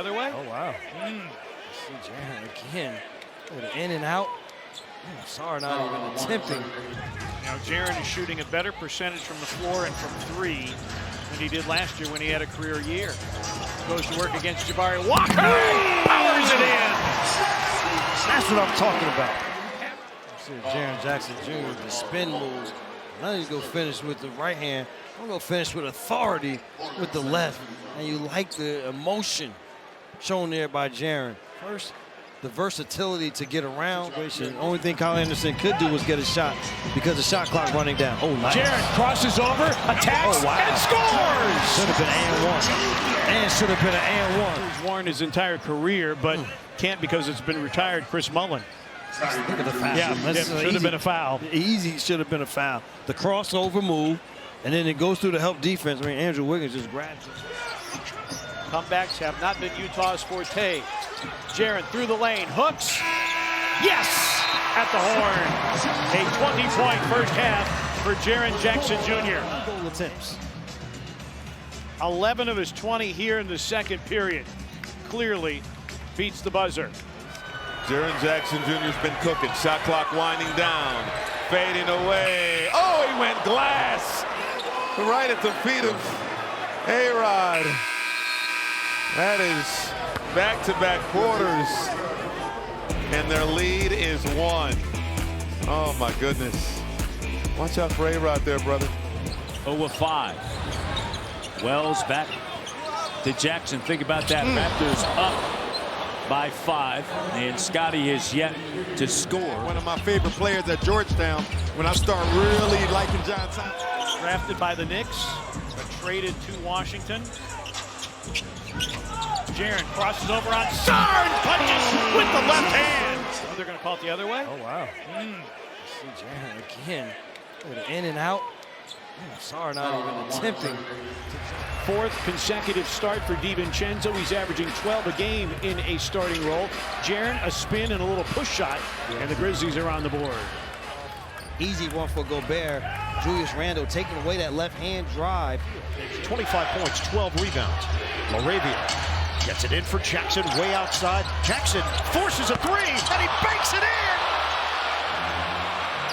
other way. Oh, wow. See Jaren again. With an in and out. Sorry, not even attempting. Now Jaren is shooting a better percentage from the floor and from three than he did last year when he had a career year. Goes to work against Jabari Walker. Powers it in. That's what I'm talking about. See Jaren Jackson Jr. the spin move. Now he's gonna finish with the right hand. I'm gonna finish with authority with the left. And you like the emotion shown there by Jaren. First, the versatility to get around. The only thing Kyle Anderson could do was get a shot because the shot clock running down. Oh, nice. Jaren crosses over, attacks, and scores! Should have been and one. And should have been an and one. He's worn his entire career, but can't because it's been retired. Chris Mullin. Look at the foul. Yeah, should have been a foul. Easy should have been a foul. The crossover move, and then it goes through the help defense. I mean, Andrew Wiggins just grabs it. Comebacks have not been Utah's forte. Jaren through the lane, hooks. Yes! At the horn. A 20-point first half for Jaren Jackson Jr. Goal attempts. 11 of his 20 here in the second period. Clearly beats the buzzer. Jaren Jackson Jr.'s been cooking. Shot clock winding down. Fading away. Oh, he went glass. Right at the feet of A-Rod. That is back-to-back quarters. And their lead is one. Oh, my goodness. Watch out for A-Rod there, brother. 0 of 5. Wells back to Jackson. Think about that. Raptors up by 5, and Scotty is yet to score. One of my favorite players at Georgetown when I start really liking John Thompson. Drafted by the Knicks, but traded to Washington. Jaren crosses over on Sarn, punches with the left hand. Oh, they're going to call it the other way? Oh, wow. See Jaren again with an in and out. Sorry, not even attempting. Fourth consecutive start for DiVincenzo. He's averaging 12 a game in a starting role. Jaren, a spin and a little push shot, and the Grizzlies are on the board. Easy one for Gobert. Julius Randle taking away that left-hand drive. 25 points, 12 rebounds. Laravia gets it in for Jackson, way outside. Jackson forces a three, and he banks it in!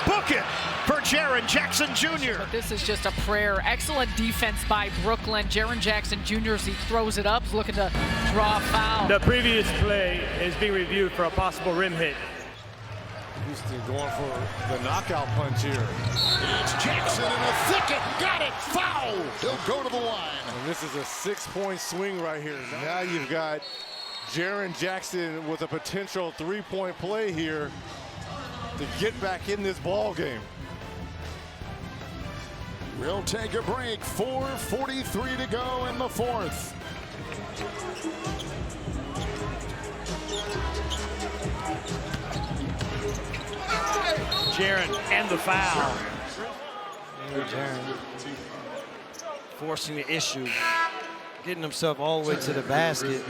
Book it for Jaren Jackson Jr. But this is just a prayer. Excellent defense by Brooklyn. Jaren Jackson Jr. as he throws it up, is looking to draw a foul. The previous play is being reviewed for a possible rim hit. Houston going for the knockout punch here. It's Jackson in the thicket. Got it. Foul. He'll go to the line. And this is a 6-point swing right here. Now you've got Jaren Jackson with a potential 3-point play here to get back in this ball game. We'll take a break. 4:43 to go in the fourth. Jaren and the foul. Jaren forcing the issue, getting himself all the way to the basket.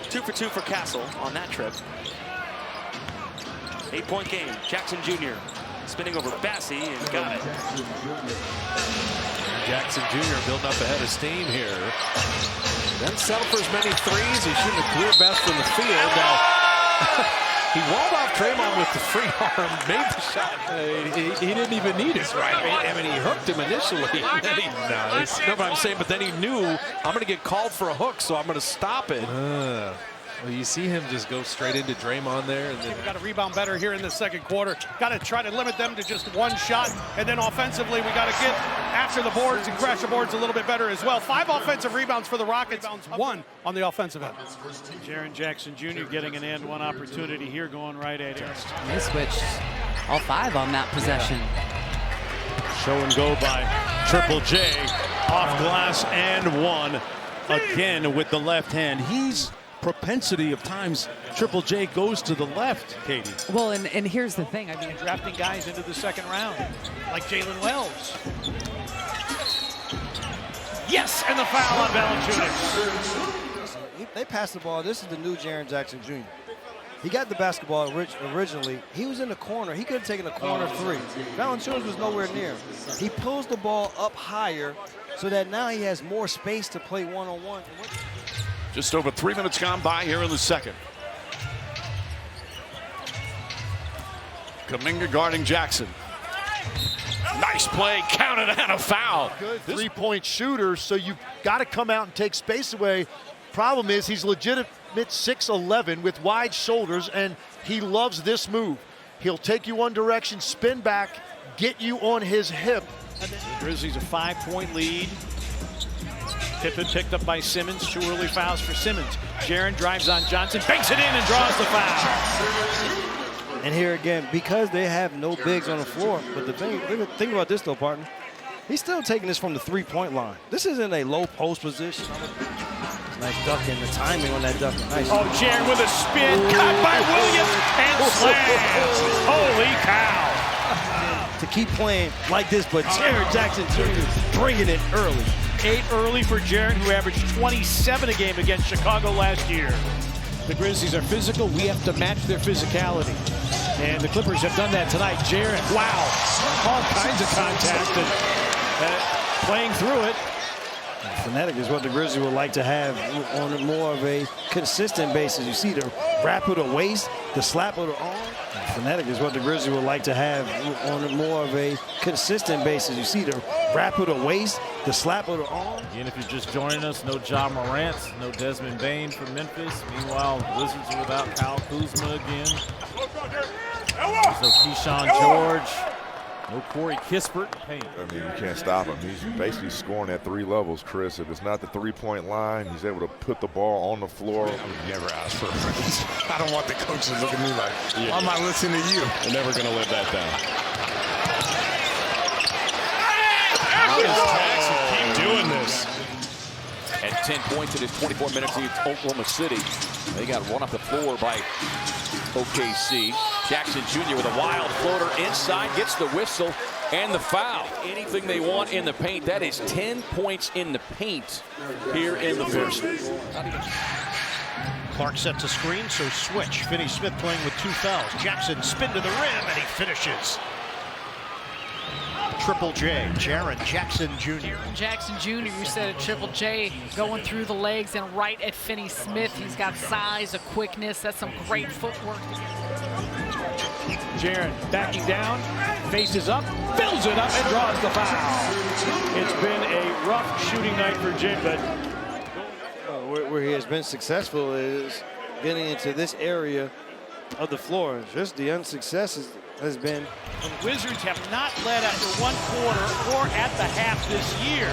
2 for 2 for Castle on that trip. 8-point game. Jackson Jr. spinning over Bassey and got it. Jackson Jr. building up a head of steam here. Doesn't settle for as many threes. He's shooting a career best from the field. He walled off Draymond with the free arm, made the shot. He didn't even need it, right? I mean, he hooked him initially. No, but I'm saying, but then he knew, I'm going to get called for a hook, so I'm going to stop it. Well, you see him just go straight into Draymond there. And then We've got to rebound better here in the second quarter. Got to try to limit them to just one shot. And then offensively, we got to get after the boards and crash the boards a little bit better as well. 5 offensive rebounds for the Rockets. 1 on the offensive end. Jaren Jackson Jr. getting an and one opportunity here, going right at him. They switched all 5 on that possession. Show and go by Triple J. Off glass and 1. Again with the left hand. He's propensity of times Triple J goes to the left, Katie. Well, and here's the thing. I mean, drafting guys into the second round, like Jalen Wells. Yes, and the foul on Valanciunas. They pass the ball. This is the new Jaren Jackson Jr. He got the basketball originally. He was in the corner. He could have taken a corner three. Valanciunas was nowhere near. He pulls the ball up higher so that now he has more space to play one-on-one. Just over 3 minutes gone by here in the second. Kuminga guarding Jackson. Nice play, counted and a foul. Good three-point shooter, so you've got to come out and take space away. Problem is he's legitimate 6'11" with wide shoulders, and he loves this move. He'll take you one direction, spin back, get you on his hip. The Grizzlies a 5-point lead. Pippen picked up by Simmons. 2 early fouls for Simmons. Jaren drives on Johnson, banks it in and draws the foul. And here again, because they have no bigs on the floor, but the thing about this though, partner, he's still taking this from the three-point line. This isn't a low post position. Nice ducking, the timing on that ducking. Nice. Oh, Jaren with a spin, caught by Williams, and slams. Holy cow. To keep playing like this, but Jaren Jackson Jr. bringing it early. 8 early for Jaren, who averaged 27 a game against Chicago last year. The Grizzlies are physical. We have to match their physicality. And the Clippers have done that tonight. Jaren, wow, all kinds of contact and playing through it. Phonetic is what the Grizzlies would like to have on more of a consistent basis. You see the wrap of the waist, the slap of the arm. Phonetic is what the Grizzlies would like to have on more of a consistent basis. You see the wrap of the waist, the slap of the arm. Again, if you're just joining us, no Ja Morant, no Desmond Bane from Memphis. Meanwhile, Wizards are without Kyle Kuzma again. There's no Keyshawn George. No Corey Kispert. Hey. I mean, you can't stop him. He's basically scoring at 3 levels, Chris. If it's not the three-point line, he's able to put the ball on the floor. I would never ask for a raise. I don't want the coaches to look at me like, why am I listening to you? We're never going to live that down. How does Jackson keep doing this? At 10 points in his 24 minutes against Oklahoma City. They got run off the floor by OKC. Jackson Jr. with a wild floater inside, gets the whistle and the foul. Anything they want in the paint. That is 10 points in the paint here in the first. Clark sets a screen, so switch. Finney-Smith playing with 2 fouls. Jackson spin to the rim, and he finishes. Triple J, Jaren Jackson Jr. Jackson Jr., you said a Triple J going through the legs and right at Finney-Smith. He's got size, a quickness. That's some great footwork. Jaren backing down, faces up, fills it up, and draws the foul. It's been a rough shooting night for Jay, but where he has been successful is getting into this area of the floor. Just the unsuccess has been. The Wizards have not led after 1 quarter or at the half this year.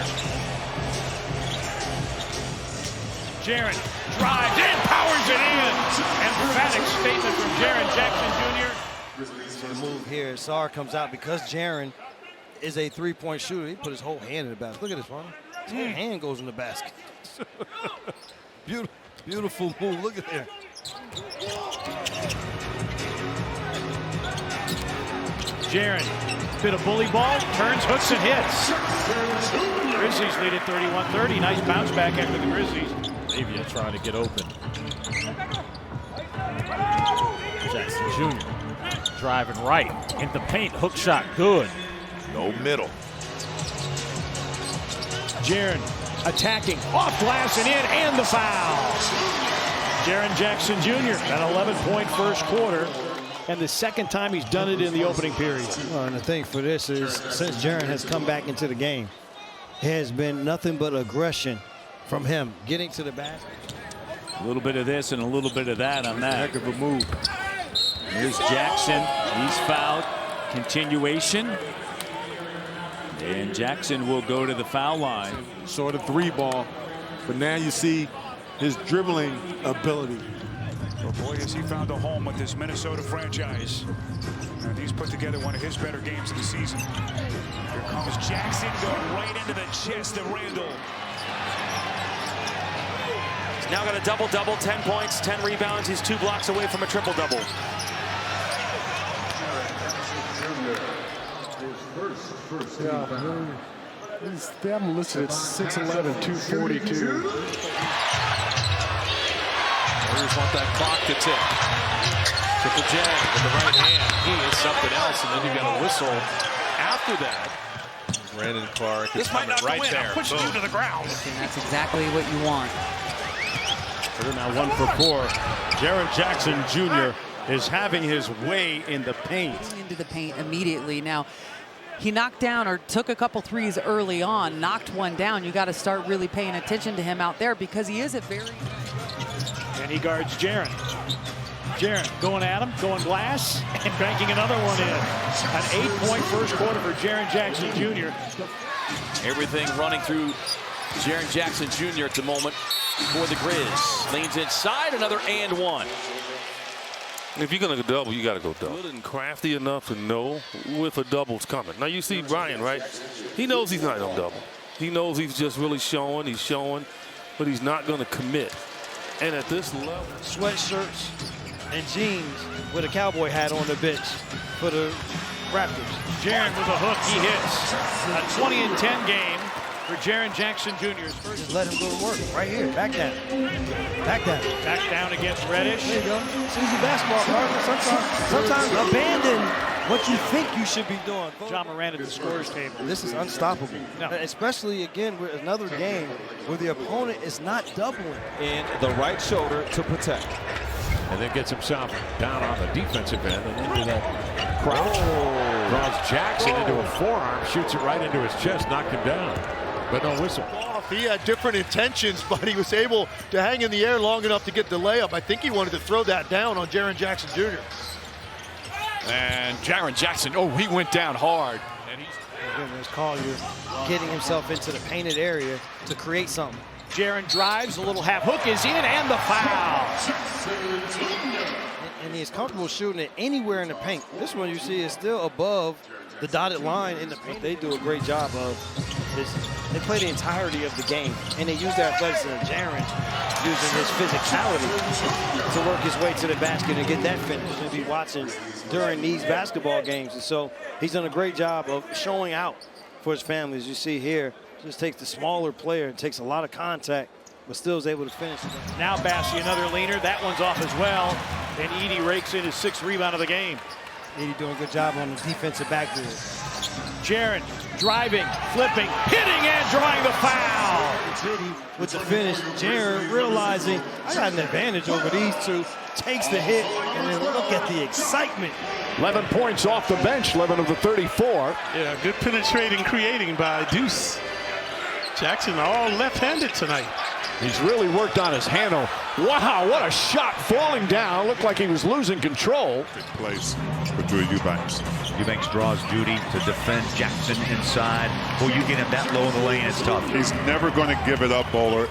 Jaren drives in, powers it in. Emphatic statement from Jaren Jackson Jr. So the move here, Sarr comes out because Jaren is a three-point shooter. He put his whole hand in the basket. Look at this one. His whole hand goes in the basket. Beautiful move. Look at there. Jaren, bit of bully ball, turns, hooks, and hits. Grizzlies lead at 31-30. Nice bounce back after the Grizzlies. Avia trying to get open. Jackson Jr. driving right in the paint. Hook shot, good. No middle. Jaren attacking, off glass and in, and the foul. Jaren Jackson Jr. an 11-point first quarter, and the second time he's done it in the opening period. Well, and the thing for this is, since Jaren has come back into the game, it has been nothing but aggression from him getting to the basket. A little bit of this and a little bit of that on that. Heck of a move. Here's Jackson. He's fouled. Continuation. And Jackson will go to the foul line. Sort of 3-ball, but now you see his dribbling ability. Well, boy, has he found a home with this Minnesota franchise. And he's put together one of his better games of the season. Here comes Jackson going right into the chest of Randall. He's now got a double-double, 10 points, 10 rebounds. He's 2 blocks away from a triple-double. Yeah, they have him listed at 6'11", 242. They just want that clock to tick. Triple J with the right hand. He is something else, and then you got a whistle after that. Brandon Clark. This might not right go in. there. I'm pushing you to the ground. And that's exactly what you want. They're now 1 for 4. Jaren Jackson Jr. is having his way in the paint. Into the paint immediately. Now, he knocked down or took a couple threes early on, knocked one down. You got to start really paying attention to him out there because he is a very... And he guards Jaren. Jaren going at him, going glass, and banking another one in. An 8-point first quarter for Jaren Jackson Jr. Everything running through Jaren Jackson Jr. at the moment for the Grizz. Leans inside, another and one. If you're going to double, you got to go double. Good and crafty enough to know if a double's coming. Now you see Ryan, right? He knows he's not going to double. He knows he's just really showing. He's showing, but he's not going to commit. And at this level, sweatshirts and jeans with a cowboy hat on the bench for the Raptors. Jaren with a hook, he hits. A 20 and 10 game for Jaren Jackson Jr. Just let him go to work right here. Back down. Back down. Back down against Reddish. There you go. It's easy basketball, partner. Sometimes abandon what you think you should be doing. John Moran at the scorer's table. This is unstoppable. No. Especially, again, with another game where the opponent is not doubling. And the right shoulder to protect. And then gets himself down on the defensive end and into that crouch. Draws Jackson into a forearm, shoots it right into his chest, knocked him down. But no whistle. He had different intentions, but he was able to hang in the air long enough to get the layup. I think he wanted to throw that down on Jaren Jackson Jr. And Jaren Jackson, he went down hard. And Goodness, Collier getting himself into the painted area to create something. Jaren drives, a little half hook is in, and the foul. And he's comfortable shooting it anywhere in the paint. This one you see is still above the dotted line in the paint. They do a great job of this. They play the entirety of the game, and they use their athleticism. Jaren using his physicality to work his way to the basket and get that finish. We'll be watching during these basketball games. And so he's done a great job of showing out for his family. As you see here, just takes the smaller player and takes a lot of contact, but still is able to finish. Now Bassey, another leaner. That one's off as well. And Edey rakes in his 6th rebound of the game. Edey doing a good job on the defensive backboard. Jaren driving, flipping, hitting, and drawing the foul. With the finish, Jaren realizing I got an advantage over these two, takes the hit, and then look at the excitement. 11 points off the bench, 11 of the 34. Yeah, good penetrating, creating by Deuce. Jackson all left-handed tonight. He's really worked on his handle. Wow, what a shot falling down. Looked like he was losing control. Good place for Drew Eubanks. Eubanks draws duty to defend Jackson inside. Well, you get him that low in the lane, it's tough. He's never going to give it up, Bowler.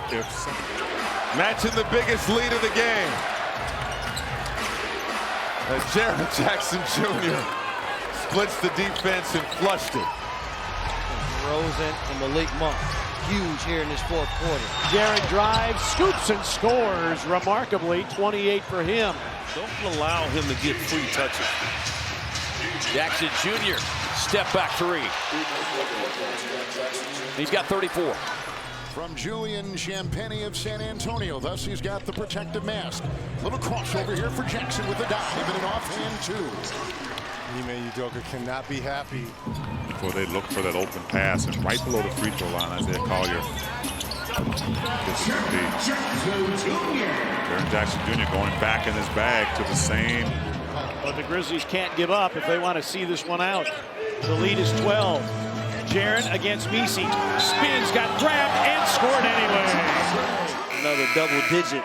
Matching the biggest lead of the game. Jaren Jackson Jr. splits the defense and flushed it. Rosen and Malik Monk, huge here in this 4th quarter. Jaren drives, scoops, and scores remarkably. 28 for him. Don't allow him to get free touches. Jackson Jr. step back 3. He's got 34. From Julian Champagny of San Antonio. Thus, he's got the protective mask. Little crossover here for Jackson with the dive and an offhand 2. Ime Udoka cannot be happy. Before they look for that open pass, and right below the free throw line, Isaiah Collier. Jaren Jackson Jr. going back in his bag to the same. But the Grizzlies can't give up if they want to see this one out. The lead is 12. Jaren against Messi. Spins, got grabbed, and scored anyway. Another double-digit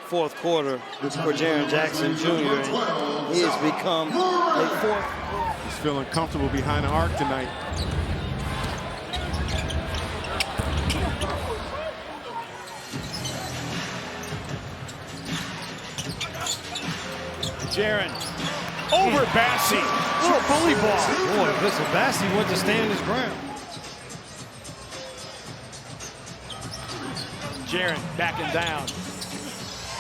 4th quarter for Jaren Jackson Jr. And he has become a 4th. He's feeling comfortable behind the arc tonight. Jaren over Bassey. Little bully ball. Boy, listen, Bassey went to stand his ground. Jaren backing down.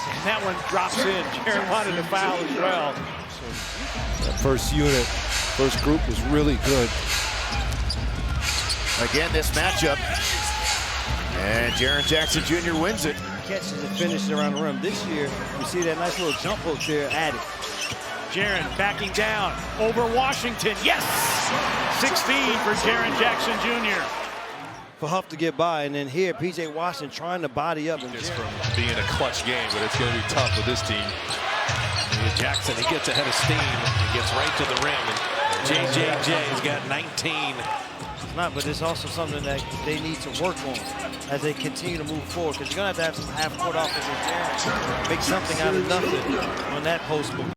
And that one drops in. Jaren wanted to foul as well. That first unit, first group was really good. Again, this matchup. And Jaren Jackson Jr. wins it. catches and finishes around the rim. This year, you see that nice little jump hook there added. Jaren backing down over Washington. Yes! 16 for Jaren Jackson Jr. For Huff to get by, and then here, P.J. Washington trying to body up. This from being a clutch game, but it's going to be tough with this team. And Jackson, he gets ahead of steam. He gets right to the rim. And JJJ's got 19. It's not, but it's also something that they need to work on as they continue to move forward, because you're going to have some half-court offenses there. Make something out of nothing on that post move.